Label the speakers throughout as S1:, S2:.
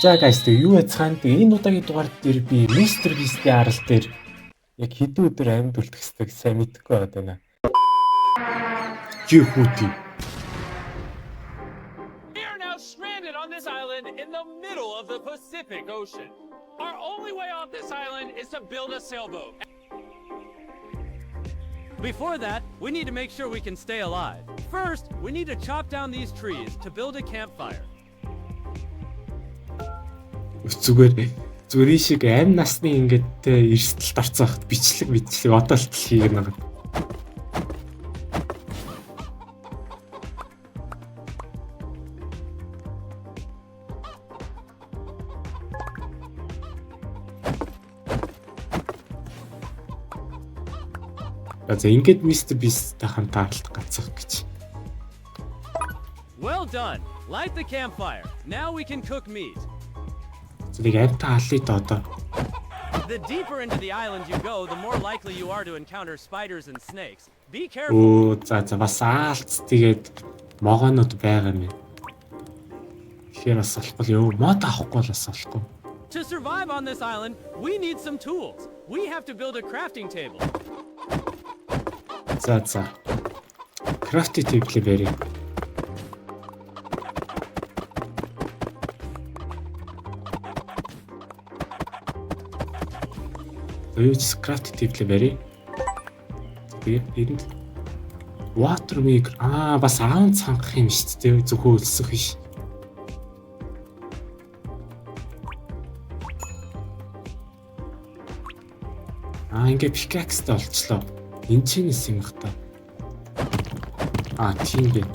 S1: За guys тэг юу яцхан тэг энэ удаагийн дугаар дээр би Mr Beast-ийн арал дээр яг хэдэн өдөр амьд үлдэхсдэг сайн мэдэхгүй байна. Жихүүти.
S2: We are now stranded on this island in the middle of the Pacific Ocean. Our only way off this island is to build a sailboat. Before that, we need to make sure we can stay alive. First, we need to chop down these trees to build a campfire.
S1: Зүгээр шиг амь насны ингээд эрсдэл тарцсан хат бичлэг одоо л хийх юм байна. За ингээд Mr Beast-тэй хамтаа гацах гэж.
S2: Well done. Light the campfire. Now we can cook meat.
S1: Зэрэг амтаа аллаа одоо.
S2: The deeper into the island you go, the more likely you are to encounter spiders and snakes. Be careful.
S1: За бас аалц тэгээд могоонод байгаа юм. Тэгэхээр бас болохгүй ёо мод авахгүй л бас болохгүй.
S2: To survive on this island, we need some tools. We have to build a crafting table.
S1: За. Crafting table бэрээ. Use crafting table бэрээ. Тэгээд water maker бас аав цангах юм шүү дээ. Зөвхөн өлсөх биш. Ингээд pickaxe-тэй олчлоо. Энд чинь юм их та. Тийм бэ.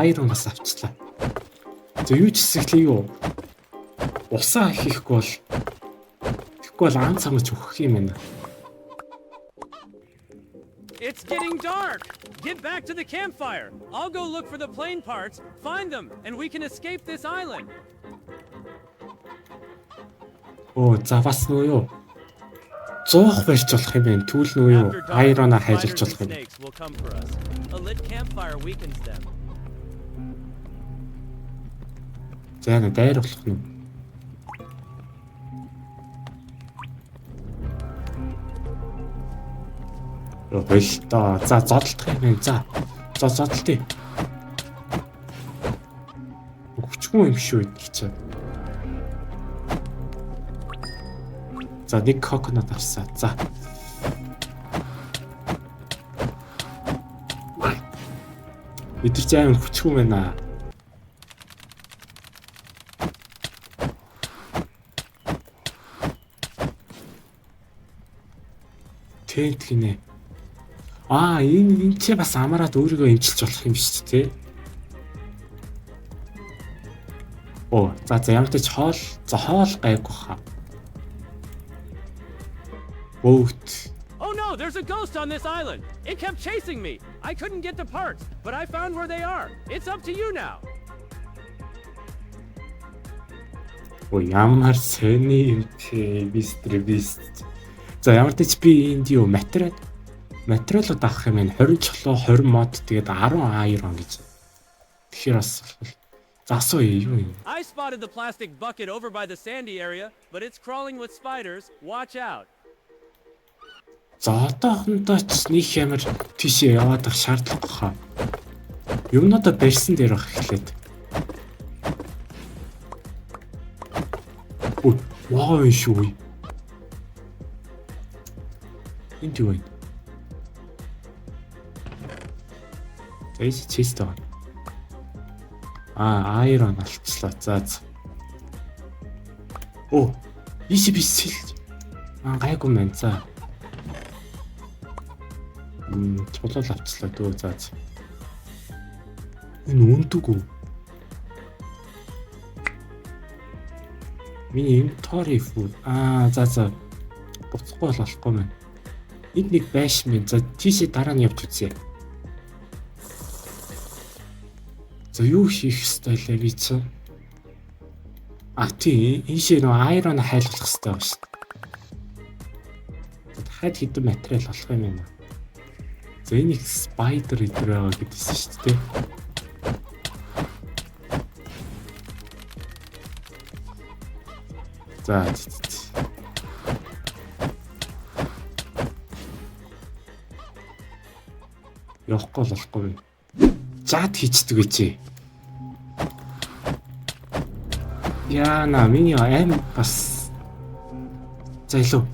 S1: Iron бас авчлаа. За юу ч хэсэглээ юу? Усаа хийхгүй бол ан цамж өгөх юм байна.
S2: It's getting dark. Get back to the campfire. I'll go look for the plane parts, find them, and we can escape this island.
S1: За бас нөө юу? 100 барьж болох юм байна. Түүл нөө юу? Iron-а хайлж болох юм.
S2: A lit campfire weakens them.
S1: За дайр болох нь. Болтой. За зодтолдох юм байна. За зодтолтъя. Өчгөн юм шүү гэж. За нэг coconut авсаа. За. Өдөр займ хүчгүй байна. Тэнт гинэ. Энэ чи бас амараад өөрийгөө эмчилж болох юм шүү дээ. За ямар ч хоол гайгүй хаа. Boat.
S2: Oh no, there's a ghost on this island. It kept chasing me. I couldn't get the parts, but I found where they are. It's up to you now.
S1: Ямар сони юм чи Mr Beast. За ямар ч би энд юу материалууд авах юм байна. 20 чулуу, 20 мод тэгээд 10 iron гэж. Тэгэхээр бас засуу юу юм.
S2: I spotted the plastic bucket over by the sandy area, but it's crawling with spiders. Watch out.
S1: За одоохондоо ч нэг ямар тийшээ яваад ах шаардлагагүй хаа. Юмнуудаа барьсан дээр байх эхлээд. Вау шүү. Энд юу вэ? Эйс чист аа. Iron алцлаа. За. Ийш бисэл. Гайгүй мэн за. Чулуул авчлаа дөө заа. Энэ үндэг үү? Миний inventory food. За. Буцахгүй болохгүй мэн. Энд нэг байш мэн. За тийшээ дараа нь явж үзье. За юу хийх ёстой лээ би чи? Тийм. Ийшээ нөө iron хайлах ёстой байна шүү. Дахиад хэдэн материал болох юм байна. За энэ их спайдер идэр байгаа гэдсэн шүү дээ. За. Явахгүй болохгүй. Жаад хийчдэг гэж. Яна миний аим бас. За илүү.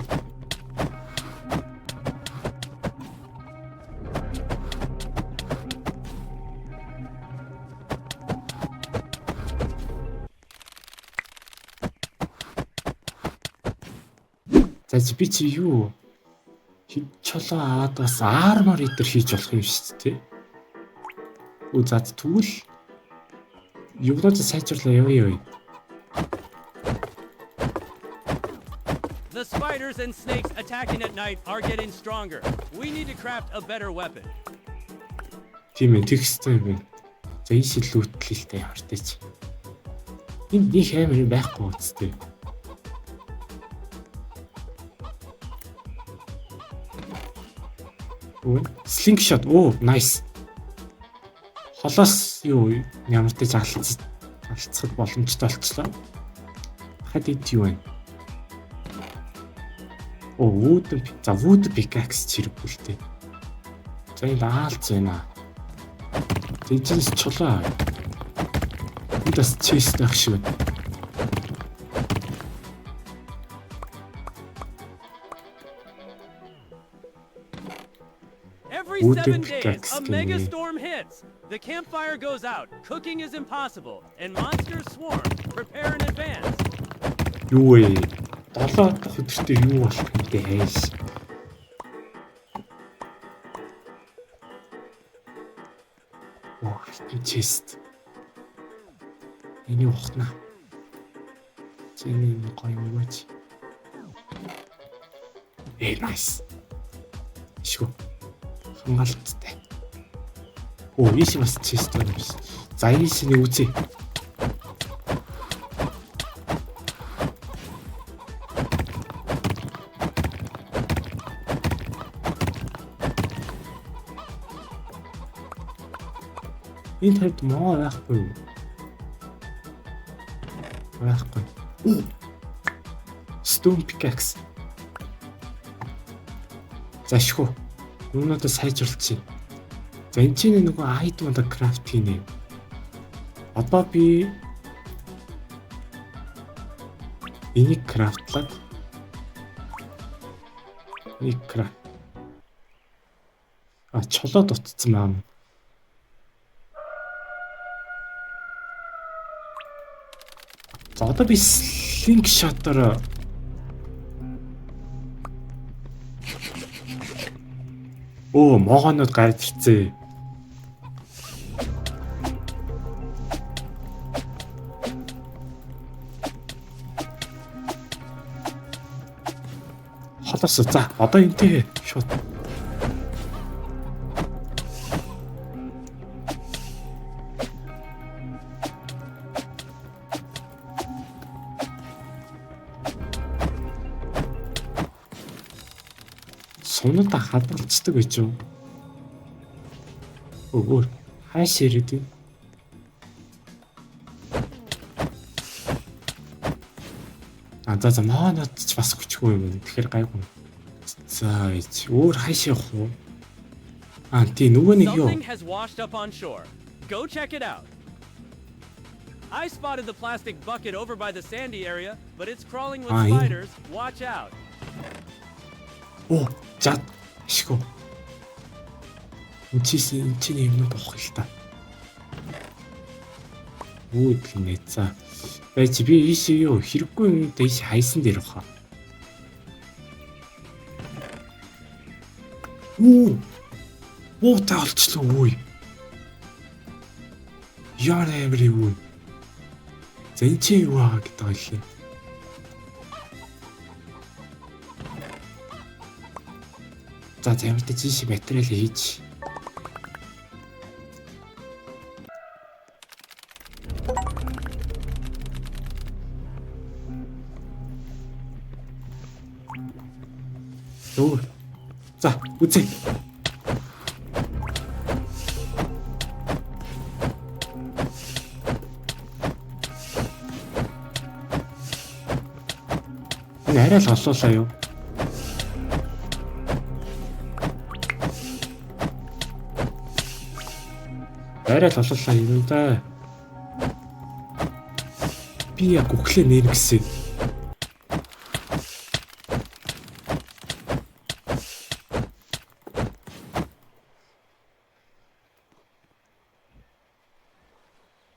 S1: За би чи юу чолоо аваад бас армор итер хийж болох юм шүү дээ. За тэгвэл юунаас сайжруулаа явъя.
S2: The spiders and snakes attacking at night are getting stronger. We need to craft a better weapon.
S1: Тийм ээ, тексттэй юм. За энэ шилүүтлэлтэй ямартай. Энд нэг амар байхгүй үстэй. Slingshot. Oh, nice. Холоос юу ямартай алцахад боломжтой болчихлоо. Хад ид юу вэ? Wood pickaxe чирбүүлтэй. За энэ аалц байна. Тэжээс чулаа. Уудас чест байх шиг байна.
S2: Every 7 days, a mega storm hits. The campfire goes out. Cooking is impossible, and monsters swarm. Prepare in advance.
S1: Юу вэ? 7 дахь өдөртөө юу болох юм бэ? Хайш. Чест. Энийг ухна. Зэний гоё юм гэж. Nice. Шгүй. Хангалттай. Ийш бас чест байна биш. За ийшний үзье. Энэ тайд моо байхгүй. Байхгүй. Stone pickaxe. Зашгүй. Юунуудаа сайжруулчих. За энэ чинь нөгөө item-уудаа крафт хийнэ. Одоо би энийг крафтлаад чолоод утцсан маа. За одоо би slingshot-оор могоонууд гарч ирцээ. Холоос за одоо энтэй шууд. Сунуудаа хадгалцдаг гэж юу? Хайш ирээд. За маанад ч бас хүчгүй юм. Тэгэхээр гайгүй. За өөр хайш явах уу? Тий нөгөө нэг юу?
S2: Something has washed up on shore. Go check it out. I spotted the plastic bucket over by the sandy area, but it's crawling with spiders. Watch out.
S1: Жад шгүй. Чиний юмнууд авах л та. Үгүй за. Байж би ийш юу хэрэггүй юм дэш хайсан дээр баха. Та олчлоо үгүй. Яа нэмэр юу? За энэ чи юу аа гэдэг байлээ. За ямартай жишээ материал хийж. За үзье. Манай арай л олуулаа юу? Арай л олуулаа юм да. Би яг өглөө нэр гэсэн.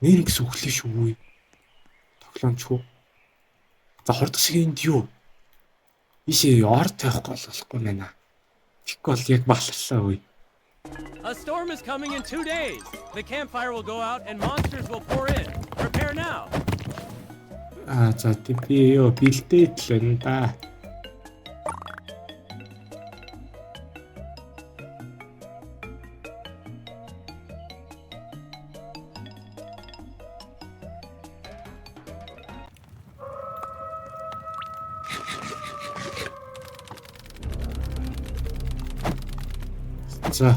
S1: Нэр гэсэн өглөө шүү. Тоглоомчгүй. За хордог шиг энд юу? Ишээ орд тавихгүй болохгүй байна. Тэгэхгүй бол яг баллалаа үе.
S2: A storm is coming in 2 days. The campfire will go out and monsters will pour in. Prepare now.
S1: За би юу бэлдээд л байна да. За.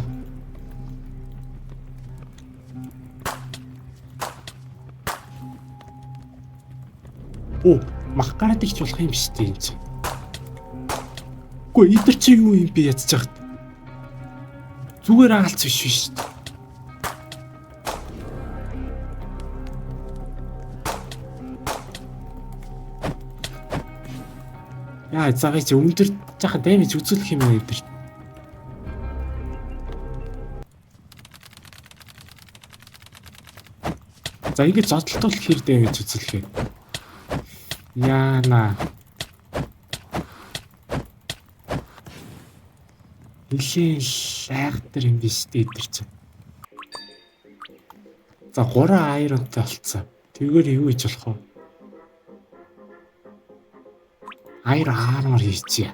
S1: Оо, мах гараад ихч болох юм биш үү энэ. Үгүй эдгэр чи юу юм бэ ядж чагт. Зүгээр аалц биш шүү дээ. Яа, цагаач өндөр жахан дэмэж үзүүлэх юм байна эдгэр. За ингэж зодтолтол хэр дэмэж үзүүлэх юм. Яна. Илээ шаагтар юм биш дээ эдгэр чинь. За 3 айронтой болцсон. Тэгвэл юу хийж болох вэ? Айр армор хийчихье.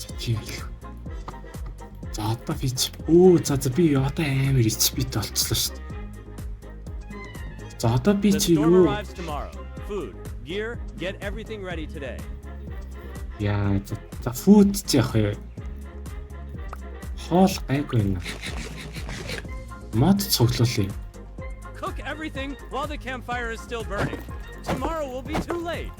S1: За тийм. За одоо фич. За би одоо амар HP-т болчихлоо шүү дээ. За одоо би
S2: The
S1: чи
S2: storm
S1: юу?
S2: arrives tomorrow. Food, gear, get everything ready today.
S1: Яа, за фуд ч яах вэ? Хоол гайгүй байна. Мод цуглуулъя.
S2: Cook everything while the campfire is still burning. Tomorrow will be too late.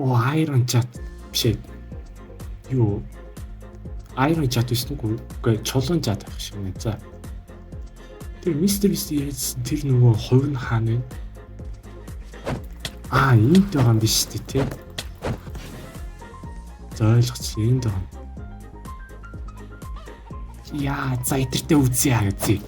S1: Оо, iron chat биш ээ. Юу? Iron chat биш нүггүй. Үгүй чулуун chat байх шиг байна. За. Тэр Mr. Beast ярьсан тэр нөгөө хувь нь хаана вэ? Энд байгаа юм биш үү те? За ойлгочихлоо энд байгаа. Яа, за эдэртээ үзье үзье.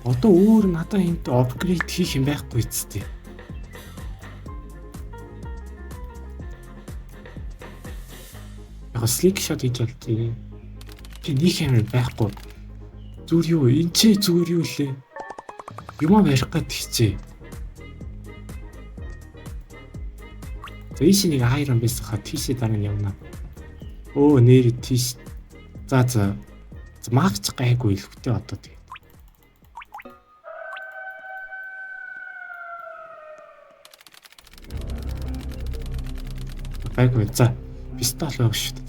S1: Одоо өөр надад энд апгрейд хийх юм байхгүй зү. Яг слик шот хийж болтой. Би нэг юм байхгүй. Зүгээр юу? Энд чи зүгээр юу лээ? Юмаа барих гээд хичээ. За ийш нэг iron байсан хаа тийшээ дараа нь явна. Оо нэр тийш. За магч гайгүй илхвтэй одоо тэг. Гайгүй за пистол байх шүү дээ.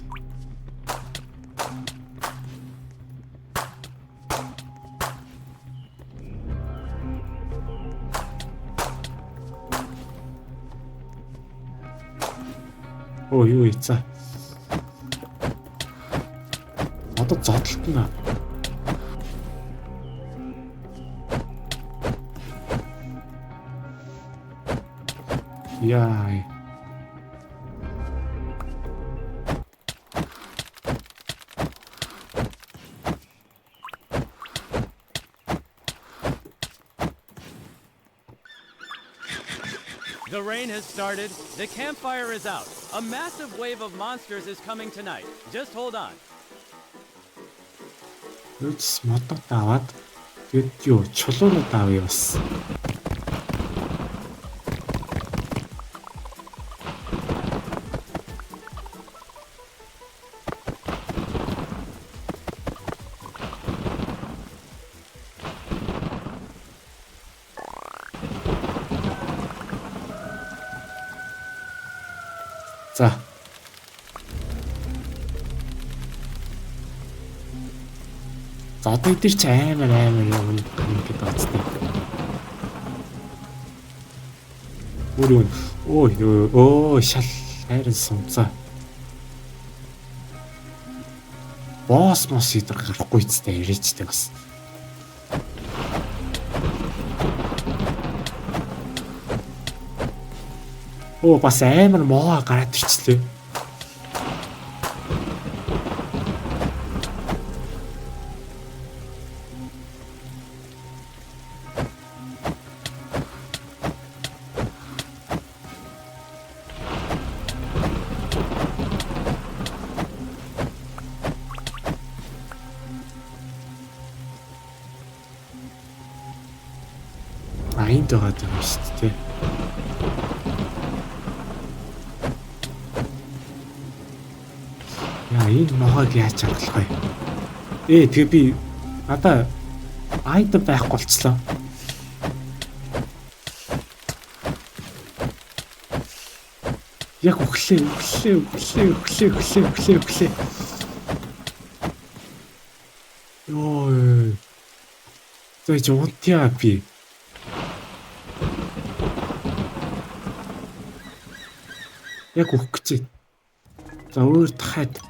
S1: Оо юу ийцаа. Одоо зодтолтно. Яа.
S2: The rain has started. The campfire is out. A massive wave of monsters is coming tonight. Just hold on.
S1: Үс модод аваад тэгэд юу чулуунууд авъя бас. За. За одоо эдгээр чи амар юм гэдэг бацтай. Өө шал хайрын сумцаа. Босс идэр гарахгүй цтэй ирээчтэй бас. Оо бас амар моо гараад ирчлээ. Энд байгаа юм шүү дээ. Энэ могойг яаж харгалах вэ? Тэгээ би надаа айд байхгүй болцлоо. Яг өглөө. Йоо. Зөө ч унтяа би. Яг өгч. За өөр тахад.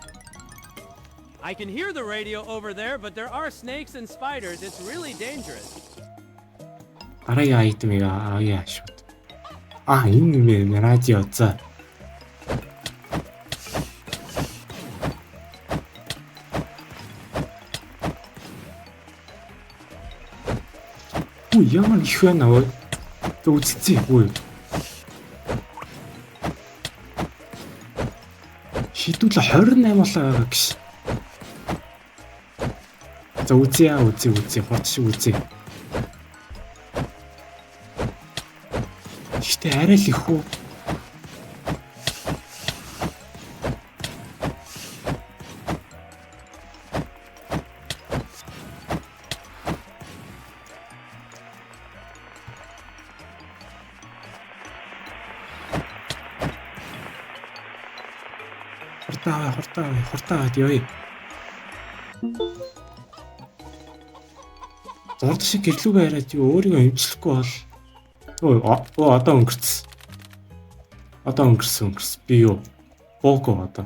S2: I can hear the radio over there, but there are snakes and spiders. It's really dangerous.
S1: Арай айтмыг авъя шууд. Энэ юм радио за. Ямар их байна вэ? Үзчихье. Шидүүл 28 болоо гэж. За үзье. Хурц үзье. Гэтэ арай л их үү? Хуртаа яа. Зурд шиг гэрлүүгээ яриад өөрийгөө эмчлэхгүй бол одоо өнгөрсөн. Би юу? Бого одоо.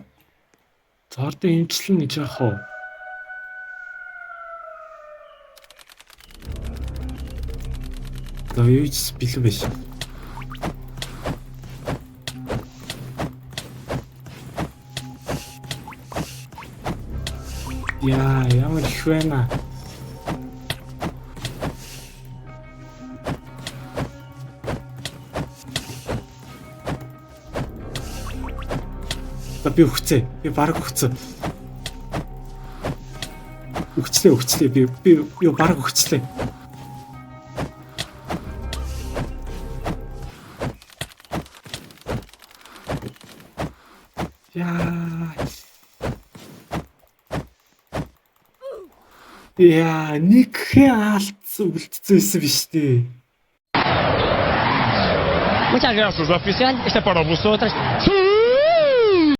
S1: Зурд эмчлэн гэж яах вэ? За юу ч бэлэн биш. Ямар их байна. Би өгцөө. Би бараг өгцөө. Өгчлээ. Би бараг өгчлээ. Нэг алдсан үлдсэн биш дээ.
S3: Muchas gracias, oficial. Este para vosotras.